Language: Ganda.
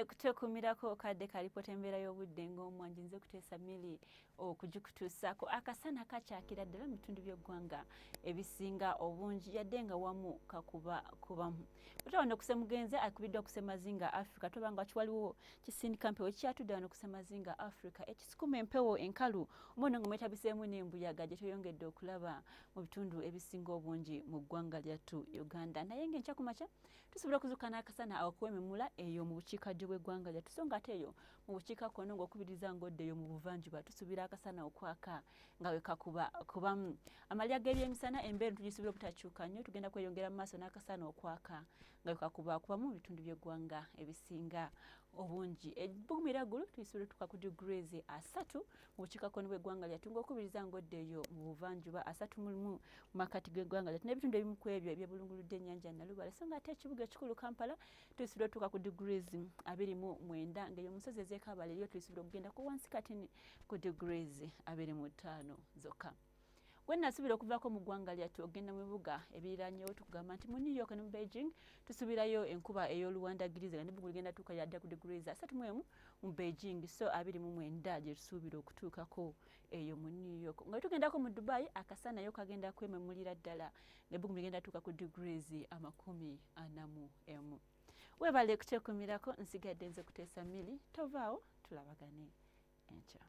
Webale kuteekumirako kadde kalipota embeera y'obudde ng'omwanji nze Kuteesa MILLY okugikutuusaako akasana kakyakira ddala mu bitundu by'eggwanga ebisinga obungi yadde nga wamu kubamu. Bwetwa wano kusemugenze akubiddwa kusemazinga Africa tobanga kiwaliwo kisindika mpewo kyatudde wano kusemazinga Africa ekisukuma empewo enkalu omwono nga mwetabiseemu n'embuyaga gye tweyongedde okulaba mu bitundu ebisinga obungi mu ggwanga lyattu Uganda. Naye ng'enkya ku makya tusobola okuzuuka n'akasana okwememula eyo mu bukiikaddyo bw'eggwanga lyattu so nga ate eyo mu bukiikakkono ng'okubiriza ng'oddeyo mu buvanjuba tusuubira akasana okwaka nga we kakubamu. Amalya g'ebyemisana embeera tugisuubira obutakyuka nnyo tugenda kweyongera mu maaso n'akasana okwaka nga we kakubakubamu mu bitundu by'eggwanga ebisinga obungi. Ebbumira ggulu tuyisuubira tuka ku degrees 3 mu bukiikakkono bw'eggwanga lyattu ng'okubiriza ng'oddeyo mu buvanjuba 3 mu makkati g'eggwanga lyattu n'ebitundu ebimu ku ebyo ebyebulunguludde ennyanja Nnalubaale so nga ate ekibuga ekikulu Kampala tuyisuubira tuka ku degrees 29 ng'eyo musozi ez'ekaabala eriyo tuyisuubira okugenda ku wansi katini ku degrees 25 zokka. Gwe nasuubira okuvaako mu ggwanga lyattu ogenda mu bibuga ebiriranyewo tukugamba nti mu New York ne mu Beijing tusuubirayo enkuba ey'oluwandagiriza nga n'ebbugulu ligenda tuuka yadda ku degrees 31 mu Beijing so 29 gye tusuubira okutuukako eyo mu New York. Nga tugendako mu Dubai akasana yo kagenda kwememulira ddala ng'ebbugulu ligenda tuuka ku degrees 41. Webale kuteekumirako nsigadde nze Kuteesa MILLY tovaawo tulabagane enkya.